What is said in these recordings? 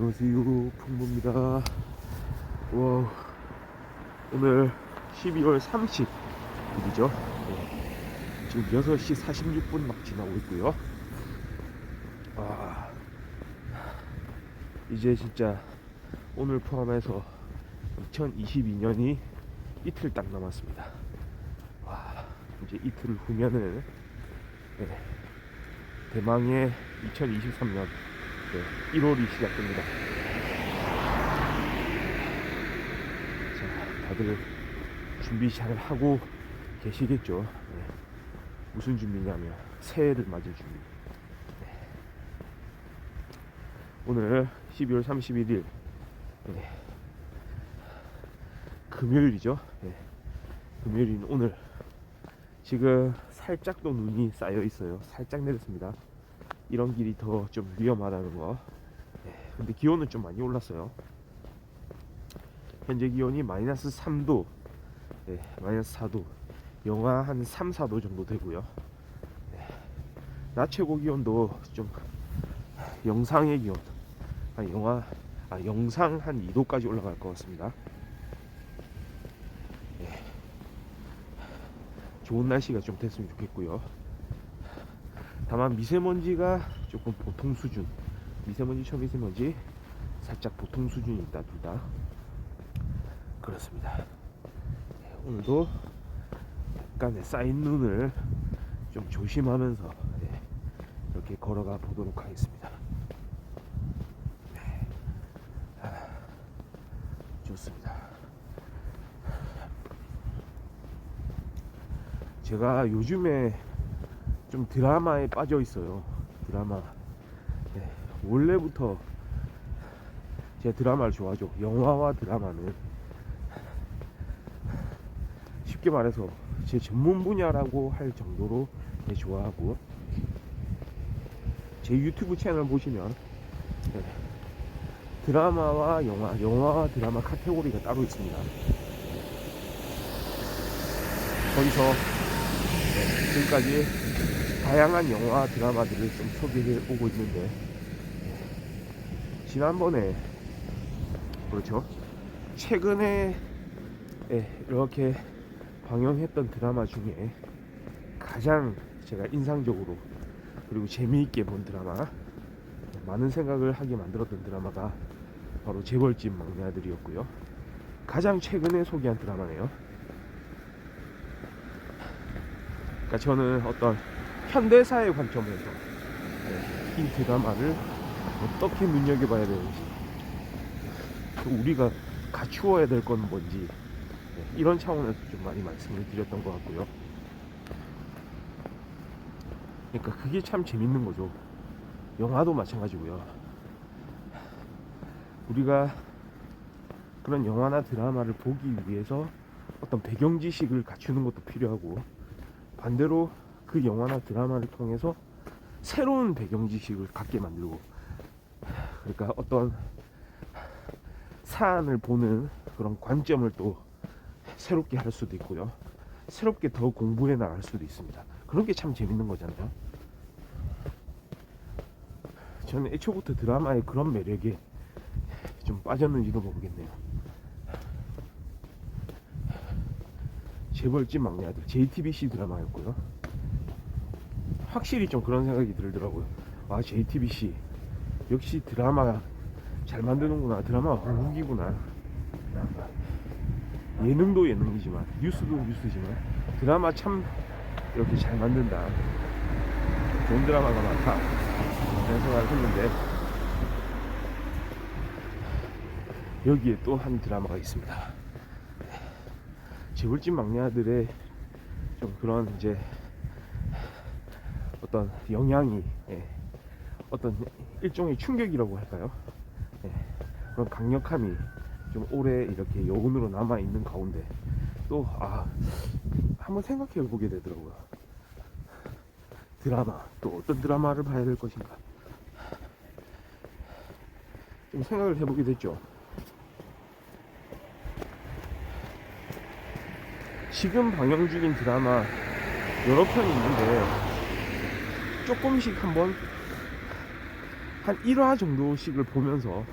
안녕하세요, 풍부입니다. 와, 오늘 12월 30일이죠. 지금 6시 46분 막 지나고 있고요. 와, 이제 진짜 오늘 포함해서 2022년이 이틀 딱 남았습니다. 와, 이제 이틀 후면은 대망의 2023년 1월이 시작됩니다. 자, 다들 준비 잘 하고 계시겠죠. 무슨 준비냐면 새해를 맞을 준비. 오늘 12월 31일 금요일이죠. 금요일인 오늘 지금 살짝 또 눈이 쌓여 있어요. 살짝 내렸습니다. 이런 길이 더 좀 위험하다는 거. 근데 기온은 좀 많이 올랐어요. 현재 기온이 마이너스 3도, 마이너스 4도, 영하 한 3, 4도 정도 되고요. 낮 최고 기온도 좀 영상의 기온, 영상 한 2도까지 올라갈 것 같습니다. 좋은 날씨가 좀 됐으면 좋겠고요. 다만 미세먼지가 조금 보통 수준, 미세먼지 초미세먼지 살짝 보통 수준이 있다 둘 다 그렇습니다. 오늘도 약간의 쌓인 눈을 좀 조심하면서 이렇게 걸어가 보도록 하겠습니다. 좋습니다. 제가 요즘에 좀 드라마에 빠져 있어요. 드라마. 원래부터 제가 드라마를 좋아하죠. 영화와 드라마는 쉽게 말해서 제 전문 분야라고 할 정도로 좋아하고, 제 유튜브 채널 보시면 드라마와 영화와 드라마 카테고리가 따로 있습니다. 거기서 지금까지 다양한 영화 드라마들을 좀 소개해 오고 있는데, 지난번에 그렇죠, 최근에 이렇게 방영했던 드라마 중에 가장 제가 인상적으로 그리고 재미있게 본 드라마, 많은 생각을 하게 만들었던 드라마가 바로 재벌집 막내 아들이었고요. 가장 최근에 소개한 드라마네요. 그러니까 저는 어떤 현대사의 관점에서 이 드라마를 어떻게 눈여겨봐야 되는지, 또 우리가 갖추어야 될 건 뭔지, 이런 차원에서 좀 많이 말씀을 드렸던 것 같고요. 그러니까 그게 참 재밌는 거죠. 영화도 마찬가지고요. 우리가 그런 영화나 드라마를 보기 위해서 어떤 배경 지식을 갖추는 것도 필요하고, 반대로 그 영화나 드라마를 통해서 새로운 배경 지식을 갖게 만들고, 그러니까 어떤 사안을 보는 그런 관점을 또 새롭게 할 수도 있고요. 새롭게 더 공부해 나갈 수도 있습니다. 그런 게 참 재밌는 거잖아요. 저는 애초부터 드라마의 그런 매력에 좀 빠졌는지도 모르겠네요. 재벌집 막내 아들, JTBC 드라마였고요. 확실히 좀 그런 생각이 들더라고요. 아, JTBC 역시 드라마 잘 만드는구나. 드라마가 한국이구나. 예능도 예능이지만 뉴스도 뉴스지만 드라마 참 이렇게 잘 만든다, 좋은 드라마가 많다, 이런 생각을 했는데, 여기에 또 한 드라마가 있습니다. 재벌집 막내 아들의 좀 그런 이제 어떤 영향이, 어떤 일종의 충격이라고 할까요? 그런 강력함이 좀 오래 이렇게 여운으로 남아 있는 가운데, 또 한번 생각해 보게 되더라고요. 드라마, 또 어떤 드라마를 봐야 될 것인가, 좀 생각을 해보게 됐죠. 지금 방영 중인 드라마 여러 편이 있는데, 조금씩 한번 한 1화 정도씩을 보면서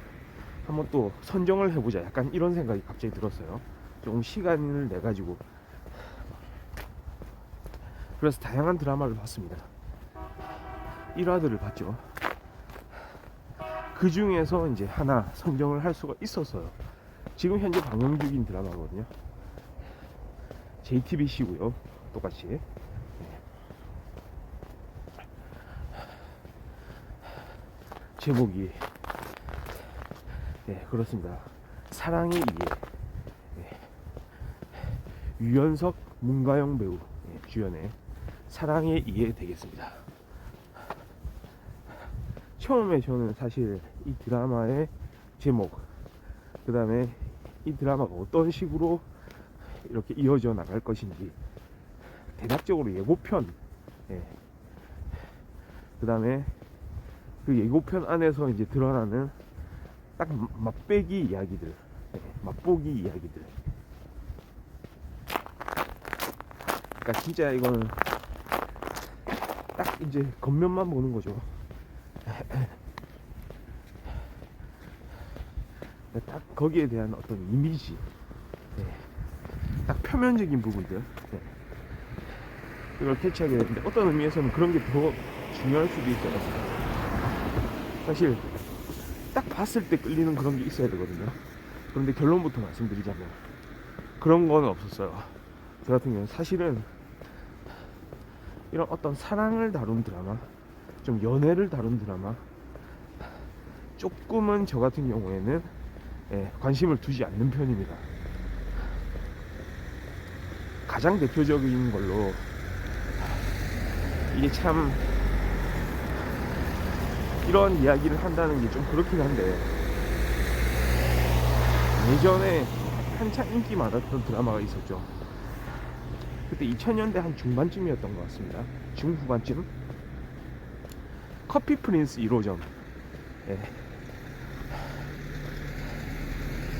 한번 또 선정을 해보자, 약간 이런 생각이 갑자기 들었어요. 조금 시간을 내 가지고. 그래서 다양한 드라마를 봤습니다. 1화들을 봤죠. 그 중에서 이제 하나 선정을 할 수가 있었어요. 지금 현재 방영 중인 드라마거든요. JTBC고요. 똑같이. 제목이 그렇습니다. 사랑의 이해. 유연석, 문가영 배우 주연의 사랑의 이해 되겠습니다. 처음에 저는 사실 이 드라마의 제목, 그 다음에 이 드라마가 어떤 식으로 이렇게 이어져 나갈 것인지 대략적으로 예고편, 그 다음에 그 예고편 안에서 이제 드러나는 딱 맛배기 이야기들, 맛보기 이야기들. 그러니까 진짜 이거는 딱 이제 겉면만 보는 거죠. 딱 거기에 대한 어떤 이미지, 딱 표면적인 부분들, 이걸 캐치하게 되는데 어떤 의미에서는 그런 게 더 중요할 수도 있어요. 사실 딱 봤을 때 끌리는 그런 게 있어야 되거든요. 그런데 결론부터 말씀드리자면 그런 건 없었어요. 저 같은 경우는 사실은 이런 어떤 사랑을 다룬 드라마, 좀 연애를 다룬 드라마, 조금은 저 같은 경우에는 관심을 두지 않는 편입니다. 가장 대표적인 걸로 이게 참 이런 이야기를 한다는 게 좀 그렇긴 한데, 예전에 한창 인기 많았던 드라마가 있었죠. 그때 2000년대 한 중반쯤이었던 것 같습니다. 중후반쯤. 커피 프린스 1호점.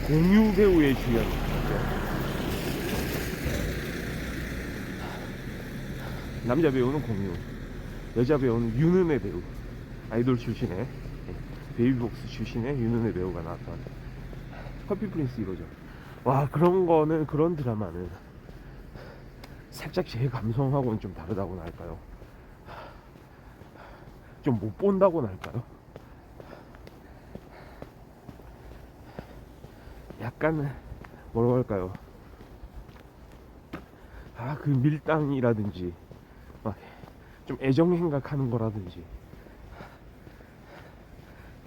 공유 배우의 주연이었죠. 남자 배우는 공유, 여자 배우는 윤은혜 배우. 아이돌 출신의, 베이비복스 출신의 윤은혜 배우가 나왔던 커피 프린스 1호점. 와, 그런 거는, 그런 드라마는 살짝 제 감성하고는 좀 다르다고나 할까요? 좀 못 본다고나 할까요? 약간 뭐라고 할까요? 그 밀당이라든지 막 좀 애정행각하는 거라든지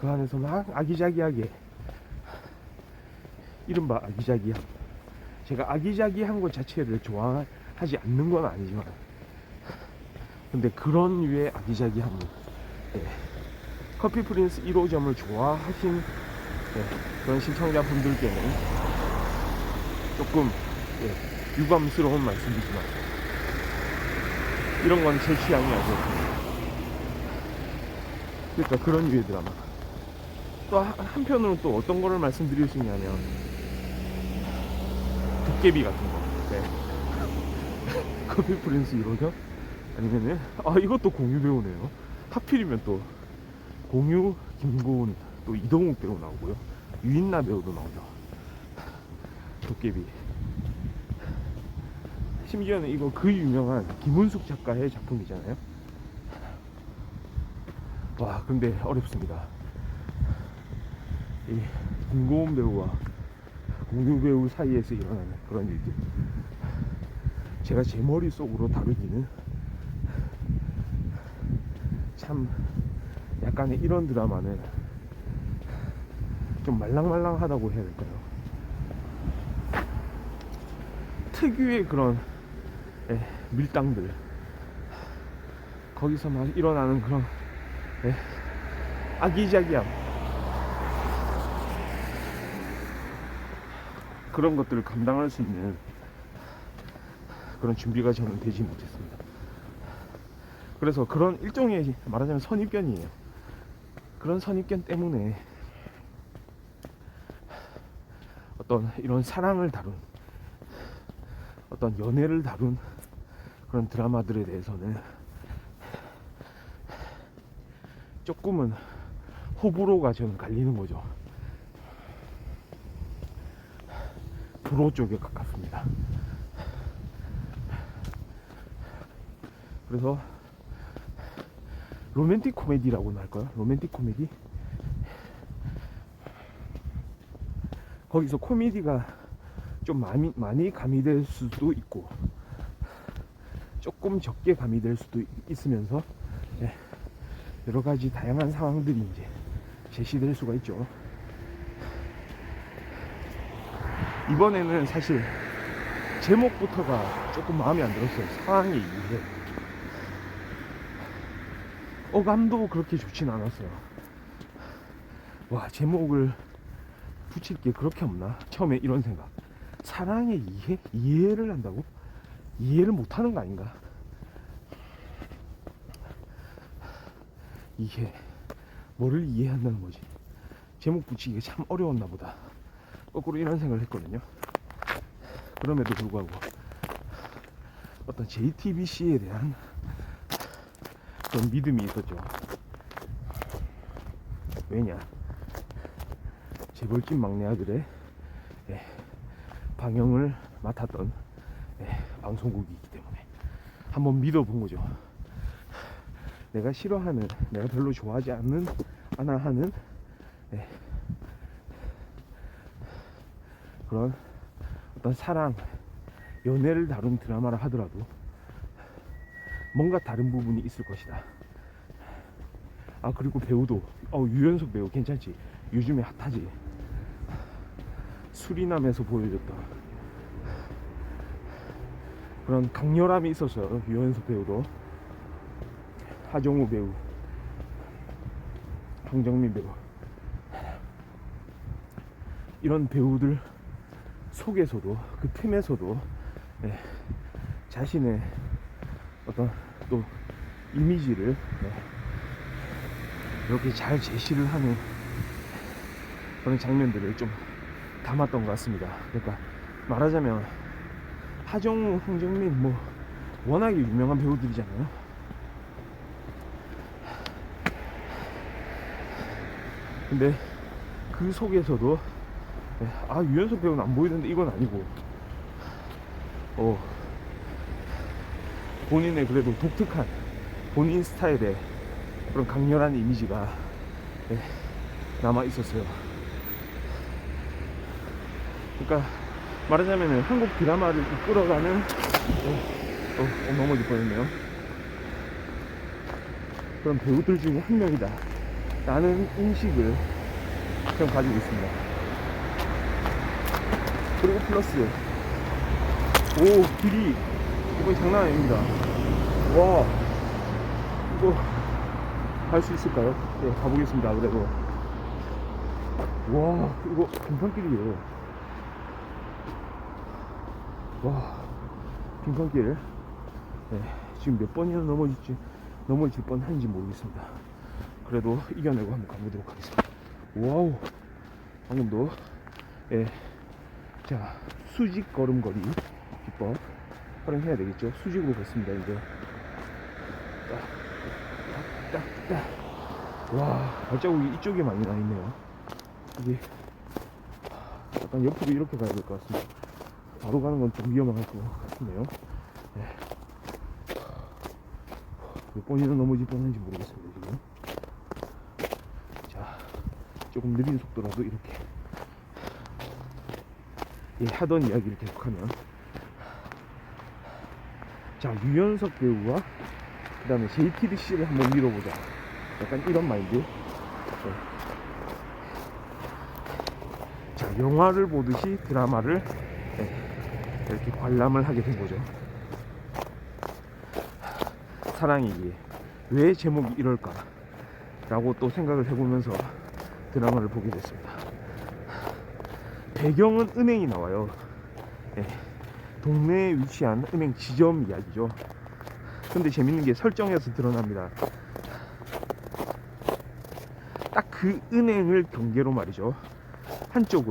그 안에서 막 아기자기하게, 이른바 아기자기함. 제가 아기자기한 것 자체를 좋아하지 않는 건 아니지만, 근데 그런 류의 아기자기함은 커피 프린스 1호점을 좋아하신 그런 시청자분들께는 조금 유감스러운 말씀이지만 이런 건 제 취향이 아니었습니다. 그러니까 그런 류의 드라마. 또 한편으로는 또 어떤 거를 말씀드릴 수 있냐면 도깨비 같은 거. 커피 프린스 1호점 아니면은 이것도 공유 배우네요. 하필이면 또 공유, 김고은, 또 이동욱 배우 나오고요. 유인나 배우도 나오죠. 도깨비. 심지어는 이거 그 유명한 김은숙 작가의 작품이잖아요. 와, 근데 어렵습니다. 이 김고은 배우와 공유 배우 사이에서 일어나는 그런 일들, 제가 제 머릿속으로 다루기는 참, 약간의 이런 드라마는 좀 말랑말랑하다고 해야 될까요? 특유의 그런 밀당들, 거기서 막 일어나는 그런 아기자기함, 그런 것들을 감당할 수 있는 그런 준비가 저는 되지 못했습니다. 그래서 그런 일종의 말하자면 선입견이에요. 그런 선입견 때문에 어떤 이런 사랑을 다룬, 어떤 연애를 다룬 그런 드라마들에 대해서는 조금은 호불호가 저는 갈리는 거죠. 도로 쪽에 가깝습니다. 그래서 로맨틱 코미디라고나 할까요? 로맨틱 코미디? 거기서 코미디가 좀 많이 가미될 수도 있고 조금 적게 가미될 수도 있으면서 여러 가지 다양한 상황들이 이제 제시될 수가 있죠. 이번에는 사실 제목부터가 조금 마음에 안 들었어요. 상황에 의해 어감도 그렇게 좋진 않았어요. 와, 제목을 붙일 게 그렇게 없나? 처음에 이런 생각. 사랑의 이해? 이해를 한다고? 이해를 못하는 거 아닌가? 이해. 뭐를 이해한다는 거지? 제목 붙이기가 참 어려웠나 보다. 거꾸로 이런 생각을 했거든요. 그럼에도 불구하고 어떤 JTBC에 대한 그런 믿음이 있었죠. 왜냐? 재벌집 막내 아들의 방영을 맡았던 방송국이기 때문에 한번 믿어본 거죠. 내가 싫어하는, 내가 별로 좋아하지 않아 하는 그런 어떤 사랑, 연애를 다룬 드라마를 하더라도 뭔가 다른 부분이 있을 것이다. 아, 그리고 배우도 유연석 배우 괜찮지? 요즘에 핫하지? 수리남에서 보여줬던 그런 강렬함이 있었어요. 유연석 배우도, 하정우 배우, 황정민 배우, 이런 배우들 속에서도, 그 틈에서도 자신의 어떤 또 이미지를 이렇게 잘 제시를 하는 그런 장면들을 좀 담았던 것 같습니다. 그러니까 말하자면 하정우, 황정민 뭐 워낙에 유명한 배우들이잖아요. 근데 그 속에서도 유연석 배우는 안 보이는데 이건 아니고 본인의 그래도 독특한 본인 스타일의 그런 강렬한 이미지가 남아 있었어요. 그러니까 말하자면 한국 드라마를 이끌어가는 넘어질 뻔했네요. 그런 배우들 중에 한 명이다 라는 인식을 좀 가지고 있습니다. 그리고 플러스 길이 이건 장난 아닙니다. 와, 이거 갈 수 있을까요? 네, 가보겠습니다. 그래도 와, 이거 빙판길이에요. 와, 빙판길. 지금 몇 번이나 넘어질 뻔한지 모르겠습니다. 그래도 이겨내고 한번 가보도록 하겠습니다. 와우, 방금도 자, 수직 걸음걸이 기법 활용해야 되겠죠. 수직으로 걷습니다. 이제 딱딱딱. 와, 발자국이 이쪽에 많이 나 있네요. 이게 약간 옆으로 이렇게 가야 될 것 같습니다. 바로 가는 건 좀 위험할 것 같은데요. 몇 번이나 넘어질 뻔한지 모르겠습니다. 지금 자, 조금 느린 속도라도 이렇게 하던 이야기를 계속하면, 자, 유연석 배우와 그 다음에 JTBC를 한번 밀어보자, 약간 이런 마인드. 자, 영화를 보듯이 드라마를 이렇게 관람을 하게 된 거죠. 사랑이기에 왜 제목이 이럴까 라고 또 생각을 해보면서 드라마를 보게 됐습니다. 배경은 은행이 나와요. 동네에 위치한 은행 지점 이야기죠. 근데 재밌는 게 설정에서 드러납니다. 딱 그 은행을 경계로 말이죠. 한쪽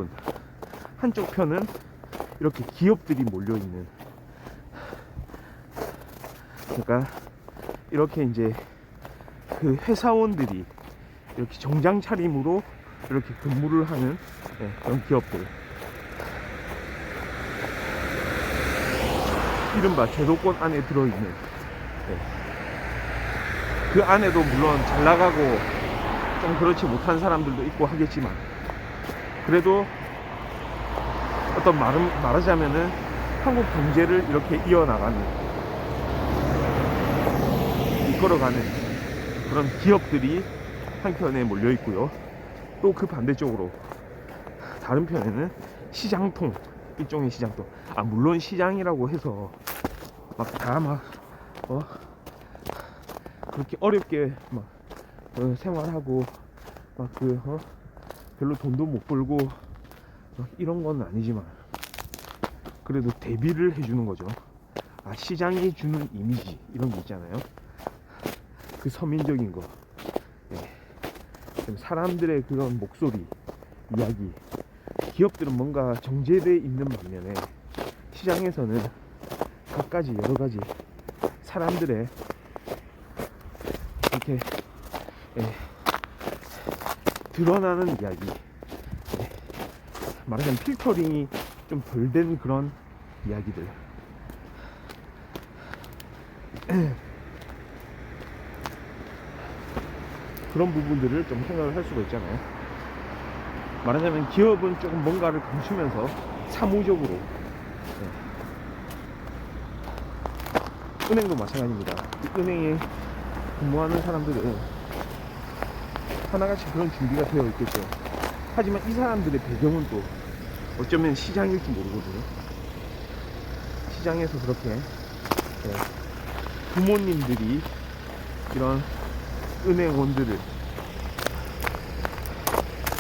편은 이렇게 기업들이 몰려있는, 그러니까 이렇게 이제 그 회사원들이 이렇게 정장 차림으로 이렇게 근무를 하는 그런 기업들. 이른바 제도권 안에 들어있는, 네. 그 안에도 물론 잘 나가고 좀 그렇지 못한 사람들도 있고 하겠지만, 그래도 말하자면은 한국 경제를 이렇게 이끌어가는 그런 기업들이 한편에 몰려 있고요. 또 그 반대쪽으로 다른 편에는 시장통, 일종의 시장통. 물론 시장이라고 해서 그렇게 어렵게 생활하고 별로 돈도 못 벌고 이런 건 아니지만, 그래도 대비를 해주는 거죠. 시장이 주는 이미지, 이런 게 있잖아요. 그 서민적인 거, 사람들의 그런 목소리, 이야기. 기업들은 뭔가 정제되어 있는 반면에 시장에서는 갖가지 여러가지 사람들의 이렇게 드러나는 이야기, 말하자면 필터링이 좀 덜 된 그런 이야기들. 그런 부분들을 좀 생각을 할 수가 있잖아요. 말하자면 기업은 조금 뭔가를 감추면서 사무적으로, 은행도 마찬가지입니다. 은행에 근무하는 사람들은 하나같이 그런 준비가 되어 있겠죠. 하지만 이 사람들의 배경은 또 어쩌면 시장일지 모르거든요. 시장에서 그렇게 부모님들이 이런 은행원들을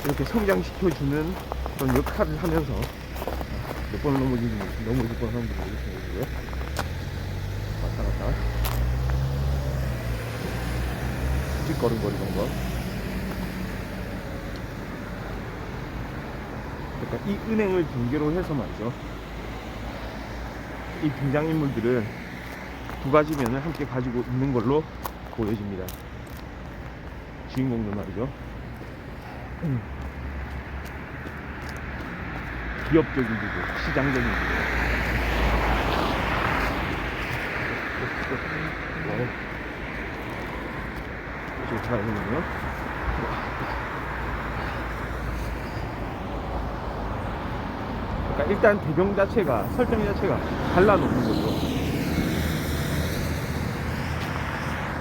이렇게 성장시켜주는 그런 역할을 하면서, 몇 번을 넘어질 뻔 하는지 모르겠어요. 왔다 갔다 찌꺼름거리는 거. 그러니까 이 은행을 경계로 해서 말이죠, 이 등장인물들은 두 가지 면을 함께 가지고 있는 걸로 보여집니다. 주인공들 말이죠. 기업적인 부분, 시장적인 부분. 이쪽으로 가야 되는군요. 그러니까 일단 배경 자체가, 설정 자체가 갈라놓는 거죠.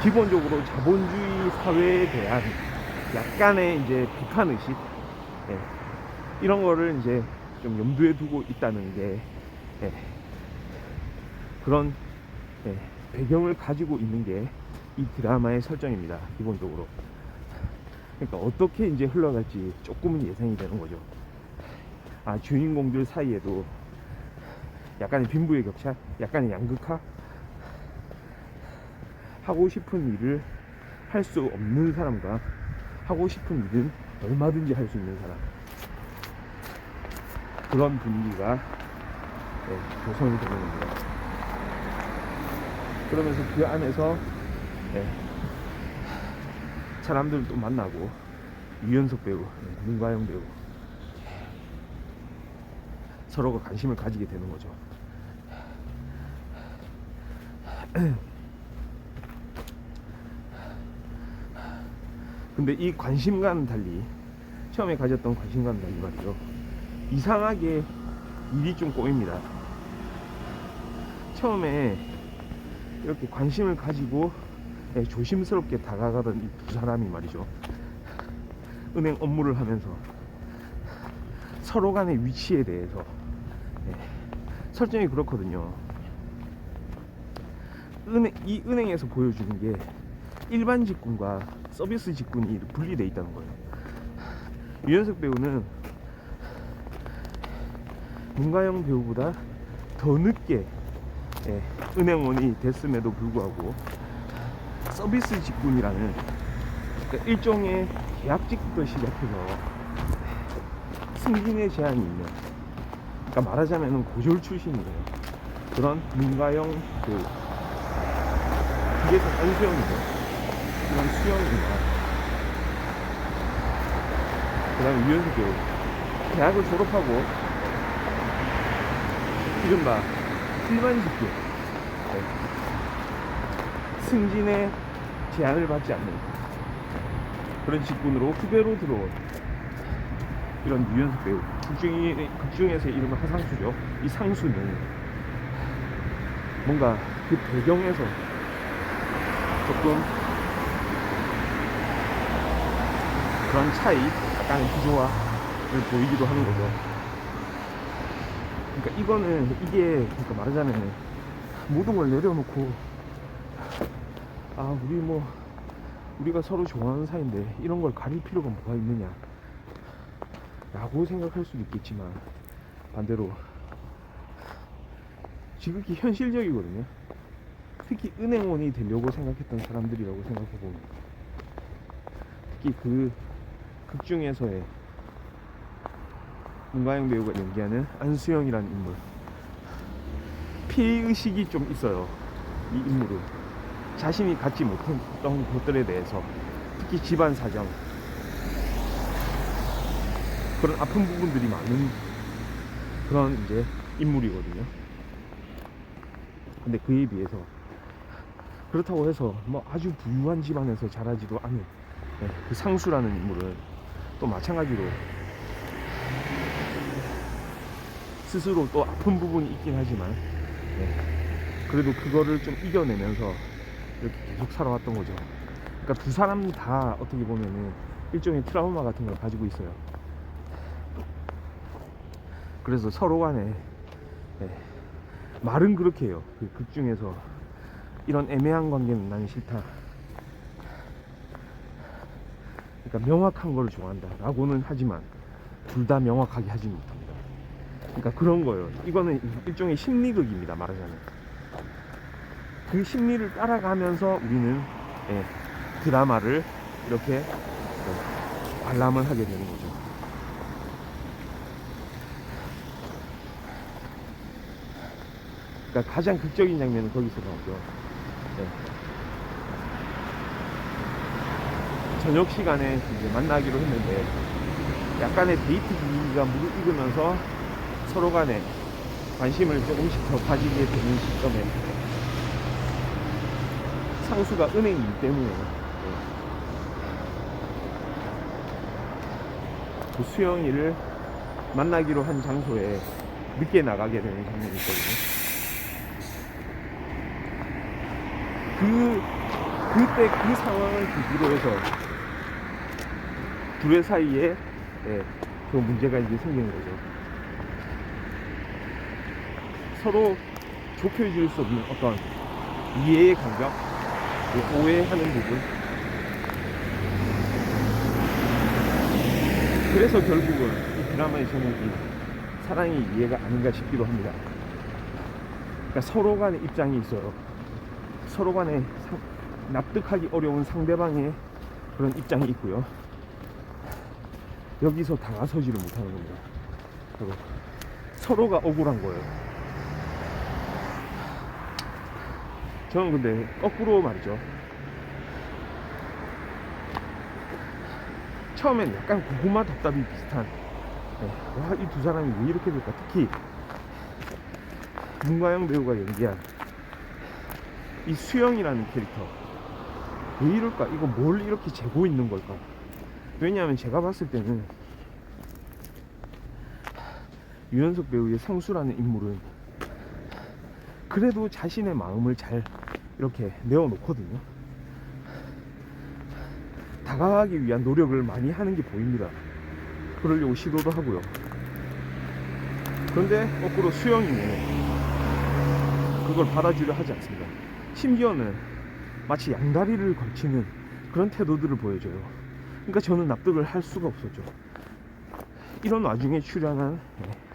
기본적으로 자본주의 사회에 대한 약간의 이제 비판의식, 이런 거를 이제 좀 염두에 두고 있다는 게, 그런 배경을 가지고 있는 게 이 드라마의 설정입니다. 기본적으로. 그러니까 어떻게 이제 흘러갈지 조금은 예상이 되는 거죠. 주인공들 사이에도 약간의 빈부의 격차, 약간의 양극화, 하고 싶은 일을 할 수 없는 사람과 하고 싶은 일은 얼마든지 할 수 있는 사람, 그런 분위기가 조성이 되는 겁니다. 그러면서 그 안에서 사람들도 만나고, 유연석 배우, 문가영 배우, 서로가 관심을 가지게 되는 거죠. 근데 이 관심과는 달리, 처음에 가졌던 관심과는 달리 말이죠, 이상하게 일이 좀 꼬입니다. 처음에 이렇게 관심을 가지고 조심스럽게 다가가던 이 두 사람이 말이죠, 은행 업무를 하면서 서로 간의 위치에 대해서 설정이 그렇거든요. 이 은행에서 보여주는 게 일반 직군과 서비스 직군이 분리되어 있다는 거예요. 유연석 배우는 문가영 배우보다 더 늦게 은행원이 됐음에도 불구하고 서비스 직군이라는, 그러니까 일종의 계약직부터 시작해서 승진의 제한이 있는, 그러니까 말하자면 고졸 출신이에요. 그런 문가영 배우, 기계사 안수영이죠. 그런 수영이나, 그 다음에 유연석 배우, 대학을 졸업하고 이른바 일반 직군, 승진의 제한을 받지 않는 그런 직군으로 후배로 들어온 이런 유연석 배우. 극중에서의 이름은 하상수죠. 이 상수는 뭔가 그 배경에서 조금 그런 차이, 약간의 구조화를 보이기도 하는 거죠. 그러니까 이거는 그러니까 말하자면 모든 걸 내려놓고 우리가 서로 좋아하는 사이인데 이런 걸 가릴 필요가 뭐가 있느냐 라고 생각할 수도 있겠지만, 반대로 지극히 현실적이거든요. 특히 은행원이 되려고 생각했던 사람들이라고 생각해보면, 특히 그 극중에서의 문가영 배우가 연기하는 안수영이라는 인물, 피해의식이 좀 있어요. 이 인물은 자신이 갖지 못했던 것들에 대해서, 특히 집안 사정, 그런 아픈 부분들이 많은 그런 이제 인물이거든요. 근데 그에 비해서 그렇다고 해서 뭐 아주 부유한 집안에서 자라지도 않은 그 상수라는 인물은 또 마찬가지로 스스로 또 아픈 부분이 있긴 하지만 그래도 그거를 좀 이겨내면서 이렇게 계속 살아왔던 거죠. 그러니까 두 사람 다 어떻게 보면은 일종의 트라우마 같은 걸 가지고 있어요. 그래서 서로 간에 말은 그렇게 해요. 그 극 중에서 이런 애매한 관계는 나는 싫다. 그러니까 명확한 걸 좋아한다 라고는 하지만 둘 다 명확하게 하지 못합니다. 그러니까 그런 거예요. 이거는 일종의 심리극입니다, 말하자면. 그 심리를 따라가면서 우리는 드라마를 이렇게 관람을 하게 되는 거죠. 그러니까 가장 극적인 장면은 거기서 나오죠. 저녁 시간에 이제 만나기로 했는데 약간의 데이트 분위기가 무르익으면서 서로 간에 관심을 조금씩 더 가지게 되는 시점에 상수가 은행이기 때문에 그 수영이를 만나기로 한 장소에 늦게 나가게 되는 장면이 있거든요. 그때 그 상황을 계기로 해서 둘의 사이에 그 문제가 이제 생기는 거죠. 서로 좁혀질 수 없는 어떤 이해의 간격, 오해하는 부분. 그래서 결국은 이 드라마의 제목이 사랑의 이해가 아닌가 싶기도 합니다. 그러니까 서로 간의 입장이 있어요. 서로 간에 납득하기 어려운 상대방의 그런 입장이 있고요. 여기서 다가서지를 못하는 겁니다. 그리고 서로가 억울한 거예요. 저는 근데 거꾸로 말이죠. 처음엔 약간 고구마 덮밥이 비슷한, 이 두 사람이 왜 이렇게 될까? 특히 문가영 배우가 연기한 이 수영이라는 캐릭터, 왜 이럴까? 이거 뭘 이렇게 재고 있는 걸까? 왜냐하면 제가 봤을 때는 유연석 배우의 상수라는 인물은 그래도 자신의 마음을 잘 이렇게 내어놓거든요. 다가가기 위한 노력을 많이 하는 게 보입니다. 그러려고 시도도 하고요. 그런데 거꾸로 수영이는 그걸 받아주려 하지 않습니다. 심지어는 마치 양다리를 걸치는 그런 태도들을 보여줘요. 그러니까 저는 납득을 할 수가 없었죠. 이런 와중에 출연한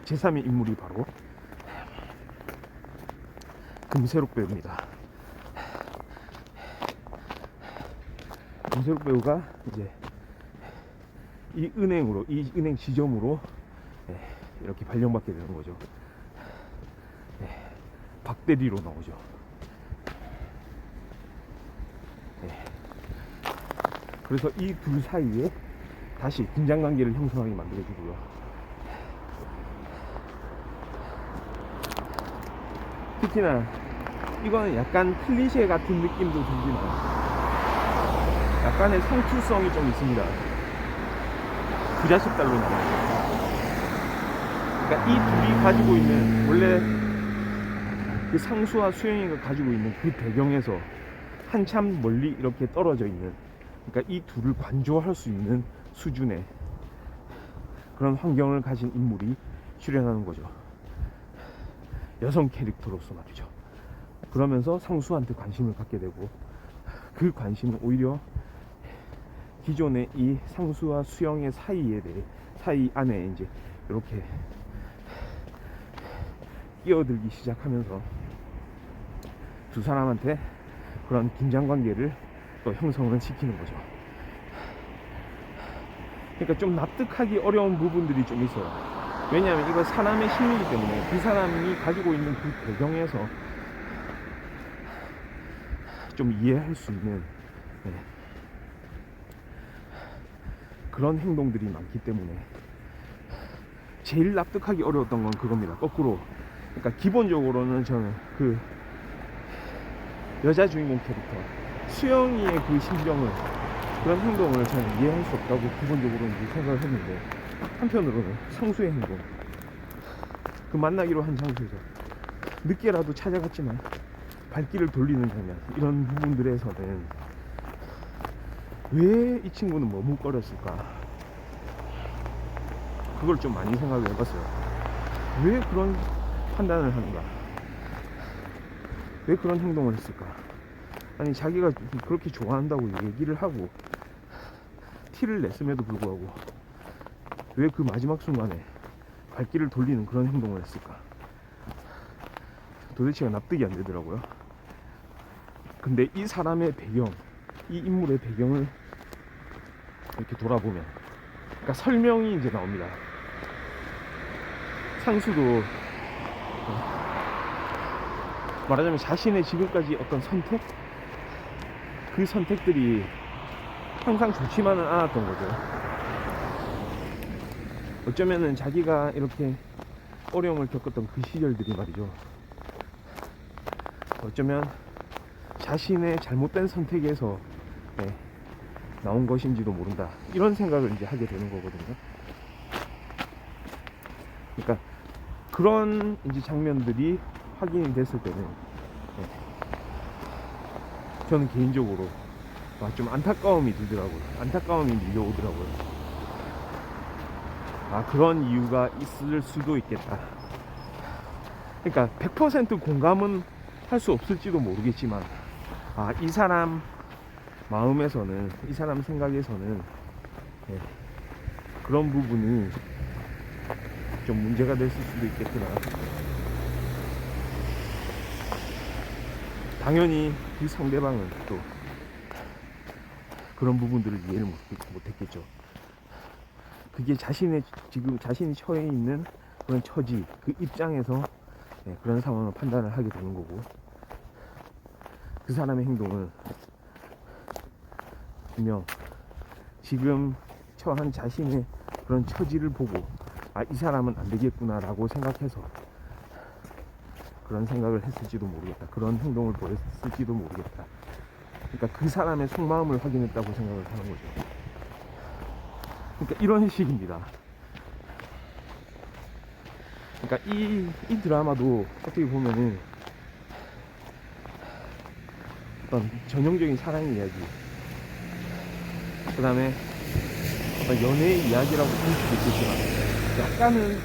제3의 인물이 바로 금세록 배우입니다. 금세록 배우가 이제 이 은행 지점으로 이렇게 발령받게 되는 거죠. 박대리로 나오죠. 그래서 이 둘 사이에 다시 긴장관계를 형성하게 만들어주고요. 특히나 이거는 약간 클리셰 같은 느낌도 들지만 약간의 상투성이 좀 있습니다. 부자식 달로 나와요. 그러니까 이 둘이 가지고 있는, 원래 그 상수와 수영이가 가지고 있는 그 배경에서 한참 멀리 이렇게 떨어져 있는, 그러니까 이 둘을 관조할 수 있는 수준의 그런 환경을 가진 인물이 출연하는 거죠. 여성 캐릭터로서 말이죠. 그러면서 상수한테 관심을 갖게 되고, 그 관심은 오히려 기존의 이 상수와 수영의 사이 안에 이제 이렇게 끼어들기 시작하면서 두 사람한테 그런 긴장 관계를 또 형성을 시키는 거죠. 그러니까 좀 납득하기 어려운 부분들이 좀 있어요. 왜냐하면 이거 사람의 심리이기 때문에 그 사람이 가지고 있는 그 배경에서 좀 이해할 수 있는 그런 행동들이 많기 때문에 제일 납득하기 어려웠던 건 그겁니다. 거꾸로. 그러니까 기본적으로는 저는 그 여자 주인공 캐릭터 수영이의 그 심정을, 그런 행동을 저는 이해할 수 없다고 기본적으로는 생각을 했는데, 한편으로는 상수의 행동, 그 만나기로 한 장소에서 늦게라도 찾아갔지만 발길을 돌리는 장면, 이런 부분들에서는 왜 이 친구는 머뭇거렸을까, 그걸 좀 많이 생각을 해봤어요. 왜 그런 판단을 하는가, 왜 그런 행동을 했을까. 아니, 자기가 그렇게 좋아한다고 얘기를 하고 티를 냈음에도 불구하고 왜 그 마지막 순간에 발길을 돌리는 그런 행동을 했을까. 도대체가 납득이 안 되더라고요. 근데 이 사람의 배경, 이 인물의 배경을 이렇게 돌아보면, 그러니까 설명이 이제 나옵니다. 상수도 말하자면 자신의 지금까지 어떤 선택, 그 선택들이 항상 좋지만은 않았던 거죠. 어쩌면은 자기가 이렇게 어려움을 겪었던 그 시절들이 말이죠, 어쩌면 자신의 잘못된 선택에서 나온 것인지도 모른다, 이런 생각을 이제 하게 되는 거거든요. 그러니까 그런 이제 장면들이 확인이 됐을 때는 저는 개인적으로 좀 안타까움이 들더라고요. 안타까움이 밀려오더라고요. 그런 이유가 있을 수도 있겠다. 그러니까 100% 공감은 할 수 없을지도 모르겠지만, 이 사람 마음에서는, 이 사람 생각에서는 그런 부분이 좀 문제가 됐을 수도 있겠구나. 당연히 그 상대방은 또 그런 부분들을 이해를 못했겠죠. 그게 지금 자신이 처해 있는 그런 처지, 그 입장에서 그런 상황을 판단을 하게 되는 거고, 그 사람의 행동을 분명 지금 처한 자신의 그런 처지를 보고 이 사람은 안 되겠구나 라고 생각해서 그런 생각을 했을지도 모르겠다, 그런 행동을 보였을지도 모르겠다. 그러니까 그 사람의 속마음을 확인했다고 생각을 하는 거죠. 그러니까 이런 식입니다. 그러니까 이 드라마도 어떻게 보면은 어떤 전형적인 사랑 이야기, 그 다음에 어떤 연애의 이야기라고 볼 수도 있겠지만, 약간은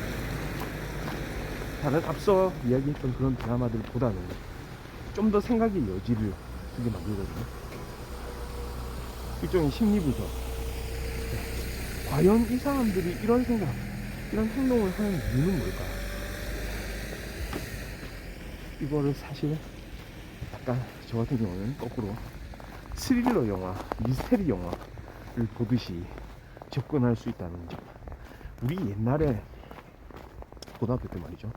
다른 앞서 이야기했던 그런 드라마들보다는 좀 더 생각의 여지를 주게 만들거든요. 일종의 심리분석. 과연 이 사람들이 이런 생각, 이런 행동을 하는 이유는 뭘까? 이거를 사실 약간 저 같은 경우는 거꾸로 스릴러 영화, 미스테리 영화를 보듯이 접근할 수 있다는 점. 우리 옛날에 고등학교 때 말이죠,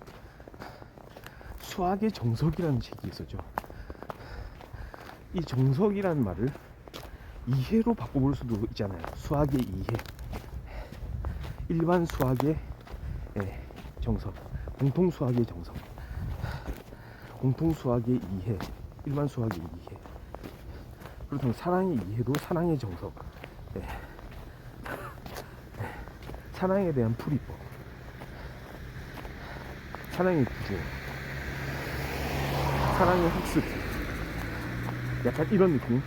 수학의 정석이라는 책이 있었죠. 이 정석이라는 말을 이해로 바꿔볼 수도 있잖아요. 수학의 이해, 일반 수학의 정석, 공통 수학의 정석. 공통 수학의 이해, 일반 수학의 이해. 그렇다면 사랑의 이해도 사랑의 정석, 네. 사랑에 대한 풀이법, 사랑의 구조, 사랑의 학습, 약간 이런 느낌.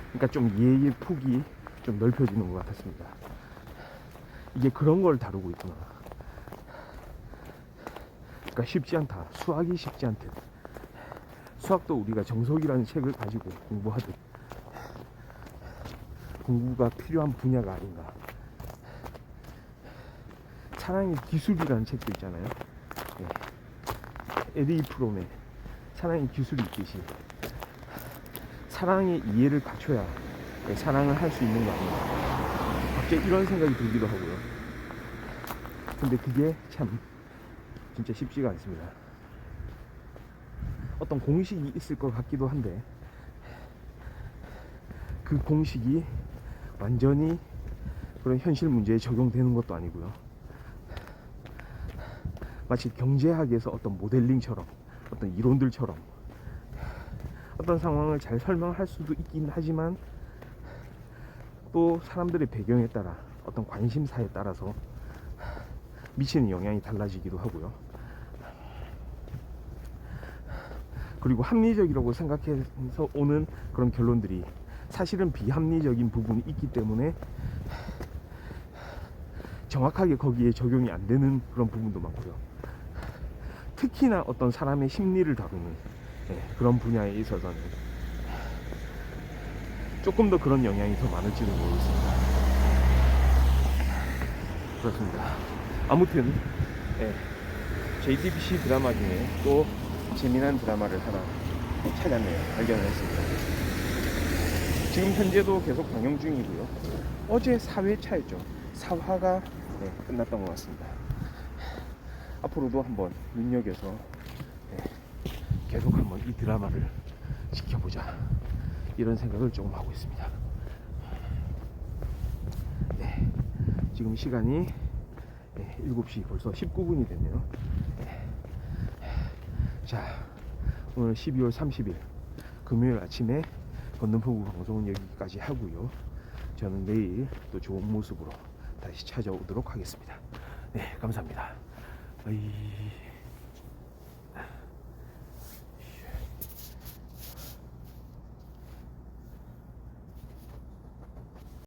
그러니까 좀 이해의 폭이 좀 넓혀지는 것 같았습니다. 이게 그런 걸 다루고 있구나. 그러니까 쉽지 않다. 수학이 쉽지 않듯. 수학도 우리가 정석이라는 책을 가지고 공부하듯 공부가 필요한 분야가 아닌가. 사랑의 기술이라는 책도 있잖아요. 네. 에디 프롬의 사랑의 기술이 있듯이 사랑의 이해를 갖춰야 사랑을 할 수 있는 거 아닌가. 갑자기 이런 생각이 들기도 하고요. 근데 그게 참 진짜 쉽지가 않습니다. 어떤 공식이 있을 것 같기도 한데 그 공식이 완전히 그런 현실 문제에 적용되는 것도 아니고요. 마치 경제학에서 어떤 모델링처럼, 어떤 이론들처럼 어떤 상황을 잘 설명할 수도 있긴 하지만 또 사람들의 배경에 따라, 어떤 관심사에 따라서 미치는 영향이 달라지기도 하고요. 그리고 합리적이라고 생각해서 오는 그런 결론들이 사실은 비합리적인 부분이 있기 때문에 정확하게 거기에 적용이 안 되는 그런 부분도 많고요. 특히나 어떤 사람의 심리를 다루는 그런 분야에 있어서는 조금 더 그런 영향이 더 많을지도 모르겠습니다. 그렇습니다. 아무튼 JTBC 드라마 중에 또 재미난 드라마를 하나 찾았네요. 발견을 했습니다. 지금 현재도 계속 방영 중이고요. 어제 4회차였죠. 4화가 끝났던 것 같습니다. 앞으로도 한번 눈여겨서 계속 한번 이 드라마를 지켜보자, 이런 생각을 조금 하고 있습니다. 지금 시간이 7시 벌써 19분이 됐네요. 자, 오늘 12월 30일 금요일 아침에 건너포구 방송은 여기까지 하고요. 저는 내일 또 좋은 모습으로 다시 찾아오도록 하겠습니다. 네, 감사합니다. 바이.